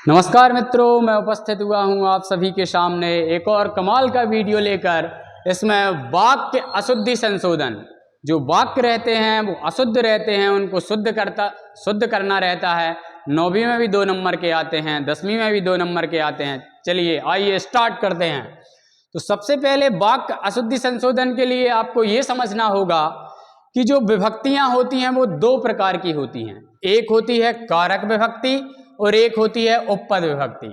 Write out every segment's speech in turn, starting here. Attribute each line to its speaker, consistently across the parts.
Speaker 1: नमस्कार मित्रों, मैं उपस्थित हुआ हूं आप सभी के सामने एक और कमाल का वीडियो लेकर। इसमें वाक्य अशुद्धि संशोधन, जो वाक्य रहते हैं वो अशुद्ध रहते हैं, उनको शुद्ध करना रहता है। 9वीं में भी 2 नंबर के आते हैं, 10वीं में भी 2 नंबर के आते हैं। चलिए आइए स्टार्ट करते हैं। तो सबसे पहले वाक्य अशुद्धि संशोधन के लिए आपको ये समझना होगा कि जो विभक्तियां होती हैं वो 2 प्रकार की होती हैं। एक होती है कारक विभक्ति और एक होती है उपपद विभक्ति।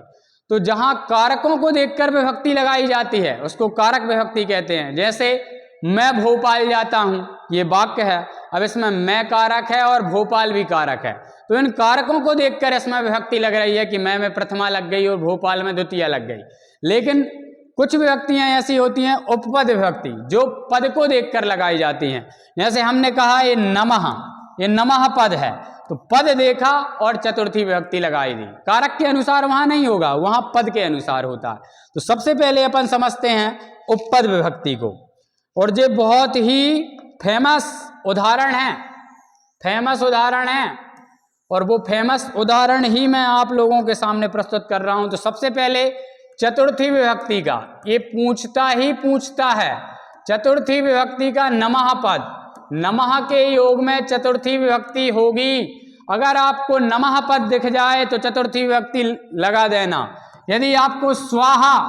Speaker 1: तो जहां कारकों को देखकर विभक्ति लगाई जाती है उसको कारक विभक्ति कहते हैं। जैसे मैं भोपाल जाता हूं, ये वाक्य है। अब इसमें मैं कारक है और भोपाल भी कारक है, तो इन कारकों को देखकर इसमें विभक्ति लग रही है कि मैं में प्रथमा लग गई और भोपाल में द्वितीया लग गई। लेकिन कुछ विभक्तियां ऐसी होती हैं उपपद विभक्ति, जो पद को देखकर लगाई जाती हैं। जैसे हमने कहा ये नमः पद है, तो पद देखा और चतुर्थी विभक्ति लगाई दी। कारक के अनुसार वहां नहीं होगा, वहां पद के अनुसार होता है। तो सबसे पहले अपन समझते हैं उपपद विभक्ति को, और ये बहुत ही फेमस उदाहरण है, और वो फेमस उदाहरण ही मैं आप लोगों के सामने प्रस्तुत कर रहा हूं। तो सबसे पहले चतुर्थी विभक्ति का ये पूछता है। चतुर्थी विभक्ति का नमः पद, नमः के योग में चतुर्थी विभक्ति होगी। अगर आपको नमः पद दिख जाए तो चतुर्थी विभक्ति लगा देना। यदि आपको स्वाहा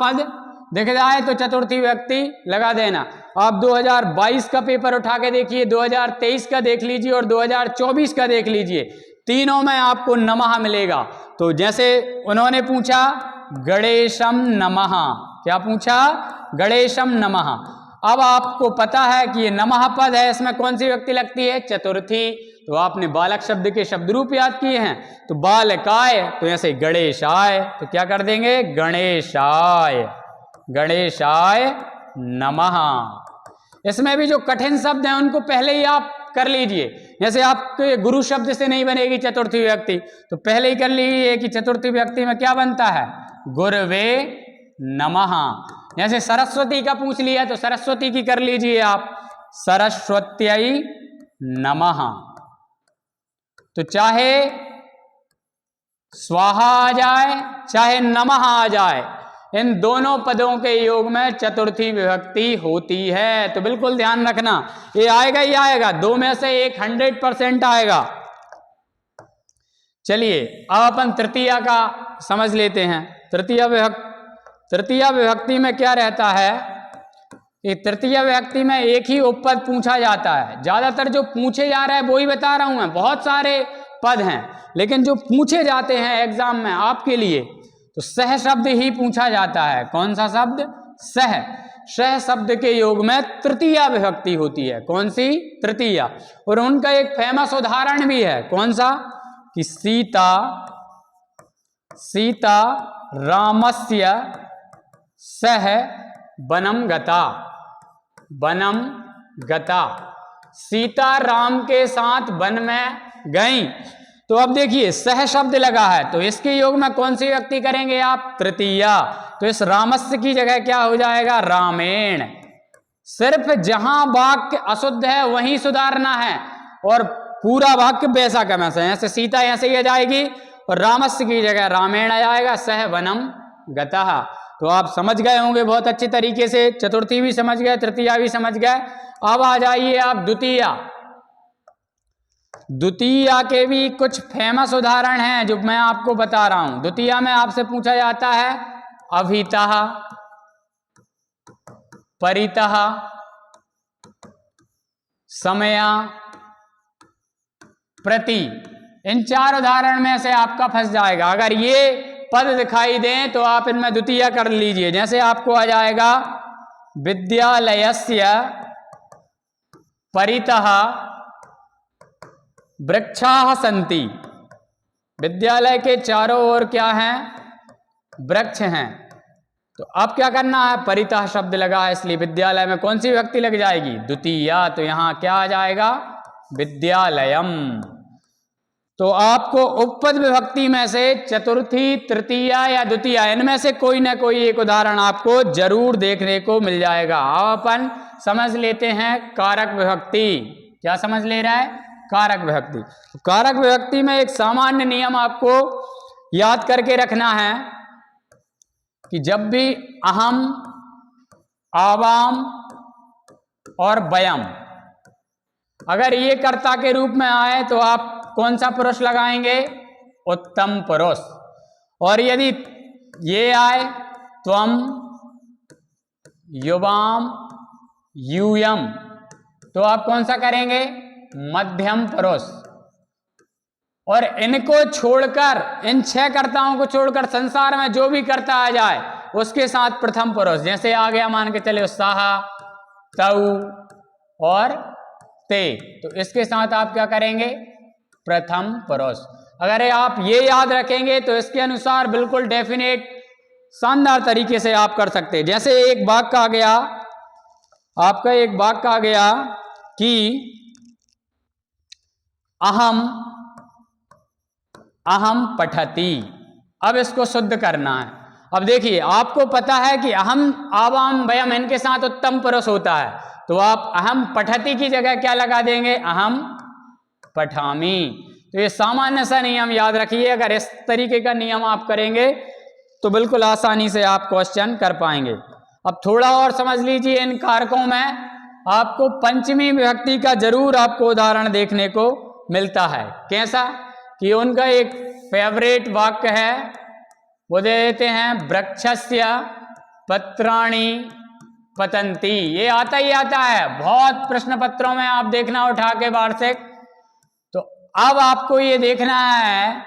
Speaker 1: पद दिख जाए तो चतुर्थी विभक्ति लगा देना। आप 2022 का पेपर उठा के देखिए, 2023 का देख लीजिए और 2024 का देख लीजिए, तीनों में आपको नमः मिलेगा। तो जैसे उन्होंने पूछा गणेशम नमः, क्या पूछा? गणेशम नमः। अब आपको पता है कि ये नमः पद है, इसमें कौन सी विभक्ति लगती है? चतुर्थी। तो आपने बालक शब्द के शब्द रूप याद किए हैं, तो बालकाय, तो ऐसे गणेशाय, तो क्या कर देंगे? गणेशाय नमः। इसमें भी जो कठिन शब्द हैं उनको पहले ही आप कर लीजिए। जैसे आपके गुरु शब्द से नहीं बनेगी चतुर्थी विभक्ति, तो पहले ही कर लीजिए कि चतुर्थी विभक्ति में क्या बनता है? गुरवे नमः। जैसे सरस्वती का पूछ लिया तो सरस्वती की कर लीजिए आप, सरस्वत्यै नमः। तो चाहे स्वाहा आ जाए चाहे नमः आ जाए, इन दोनों पदों के योग में चतुर्थी विभक्ति होती है। तो बिल्कुल ध्यान रखना, ये आएगा ही आएगा, 2 में से 100% आएगा। चलिए अब अपन तृतीया का समझ लेते हैं। तृतीया विभक्ति में क्या रहता है कि तृतीया विभक्ति में एक ही उपपद पूछा जाता है। ज्यादातर जो पूछे जा रहा है वो ही बता रहा हूं मैं, बहुत सारे पद हैं, लेकिन जो पूछे जाते हैं एग्जाम में आपके लिए, तो सह शब्द ही पूछा जाता है। कौन सा शब्द? सह शब्द के योग में तृतीया विभक्ति होती है। कौन सी? तृतीया। और उनका एक फेमस उदाहरण भी है। कौन सा? कि सीता रामस्य सह वनम गता। सीता राम के साथ वन में गई। तो अब देखिए सह शब्द लगा है, तो इसके योग में कौन सी विभक्ति करेंगे आप? तृतीया। तो इस रामस्य की जगह क्या हो जाएगा? रामेण। सिर्फ जहां वाक्य अशुद्ध है वहीं सुधारना है, और पूरा वाक्य वैसा का वैसा। ऐसे सीता ऐसे ही आ जाएगी और रामस्य की जगह रामेण आ जाएगा, सह वनम गतः। तो आप समझ गए होंगे बहुत अच्छे तरीके से, चतुर्थी भी समझ गए, तृतीया भी समझ गए। अब आ जाइए आप द्वितीया के भी कुछ फेमस उदाहरण हैं जो मैं आपको बता रहा हूं। द्वितीया में आपसे पूछा जाता है अभितः, परितः, समया, प्रति। इन 4 उदाहरण में से आपका फंस जाएगा। अगर ये पद दिखाई दें तो आप इनमें द्वितीया कर लीजिए। जैसे आपको आ जाएगा विद्यालयस्य परितः वृक्षाः सन्ति। विद्यालय के चारों ओर क्या हैं? वृक्ष हैं। तो अब क्या करना है? परितः शब्द लगा है, इसलिए विद्यालय में कौन सी विभक्ति लग जाएगी? द्वितीया। तो यहां क्या आ जाएगा? विद्यालयम। तो आपको उपपद विभक्ति में से चतुर्थी, तृतीया या द्वितीया, इनमें से कोई ना कोई एक उदाहरण आपको जरूर देखने को मिल जाएगा। अब अपन समझ लेते हैं कारक विभक्ति। क्या समझ ले रहा है? कारक विभक्ति। तो कारक विभक्ति में एक सामान्य नियम आपको याद करके रखना है कि जब भी अहम, आवाम और वयम अगर ये कर्ता के रूप में आए तो आप कौन सा पुरुष लगाएंगे? उत्तम पुरुष। और यदि ये आए त्वम, युवाम, यूयम, तो आप कौन सा करेंगे? मध्यम पुरुष। और इनको छोड़कर, इन 6 कर्ताओं को छोड़कर संसार में जो भी कर्ता आ जाए उसके साथ प्रथम पुरुष, जैसे आ गया मान के चले उत्साह, तऊ और ते, तो इसके साथ आप क्या करेंगे? प्रथम पुरुष। अगर आप ये याद रखेंगे तो इसके अनुसार बिल्कुल डेफिनेट शानदार तरीके से आप कर सकते हैं। जैसे एक वाक्य आ गया, आपका एक वाक्य आ गया कि अहम पठती। अब इसको शुद्ध करना है। अब देखिए, आपको पता है कि अहम, आवाम, वयम इनके साथ उत्तम पुरुष होता है, तो आप अहम पठती की जगह क्या लगा देंगे? अहम पठामी। तो ये सामान्य सा नियम याद रखिए। अगर इस तरीके का नियम आप करेंगे तो बिल्कुल आसानी से आप क्वेश्चन कर पाएंगे। अब थोड़ा और समझ लीजिए, इन कारकों में आपको पंचमी विभक्ति का जरूर आपको उदाहरण देखने को मिलता है। कैसा? कि उनका एक फेवरेट वाक्य है, वो दे देते हैं वृक्षस्य पत्राणि पतंती। ये आता ही आता है बहुत प्रश्न पत्रों में, आप देखना उठा के वार्षिक। तो अब आपको ये देखना है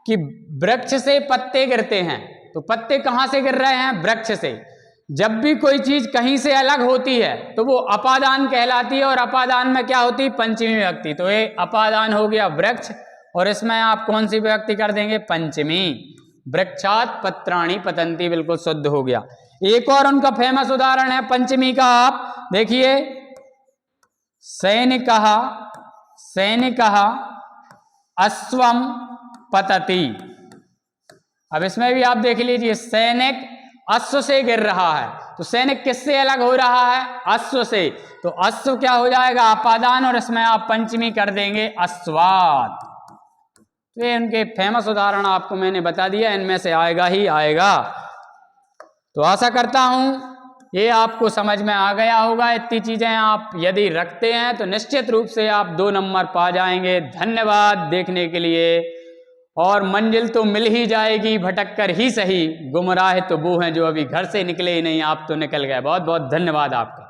Speaker 1: कि वृक्ष से पत्ते गिरते हैं, तो पत्ते कहां से गिर रहे हैं? वृक्ष से। जब भी कोई चीज कहीं से अलग होती है तो वो अपादान कहलाती है, और अपादान में क्या होती है? पंचमी विभक्ति। तो ये अपादान हो गया वृक्ष, और इसमें आप कौन सी विभक्ति कर देंगे? पंचमी। वृक्षात पत्राणि पतंती, बिल्कुल शुद्ध हो गया। एक और उनका फेमस उदाहरण है पंचमी का, आप देखिए, सैनिकः अश्वम पतति। अब इसमें भी आप देख लीजिए, सैनिक अश्व से गिर रहा है, तो सैनिक किससे अलग हो रहा है? अश्व से। तो अश्व क्या हो जाएगा? अपादान, और इसमें आप पंचमी कर देंगे अश्वात। तो ये उनके फेमस उदाहरण आपको मैंने बता दिया, इनमें से आएगा ही आएगा। तो आशा करता हूं ये आपको समझ में आ गया होगा। इतनी चीजें आप यदि रखते हैं तो निश्चित रूप से आप 2 नंबर पा जाएंगे। धन्यवाद देखने के लिए। और मंजिल तो मिल ही जाएगी, भटक कर ही सही। गुमराह तो वो हैं जो अभी घर से निकले ही नहीं, आप तो निकल गए। बहुत बहुत धन्यवाद आपका।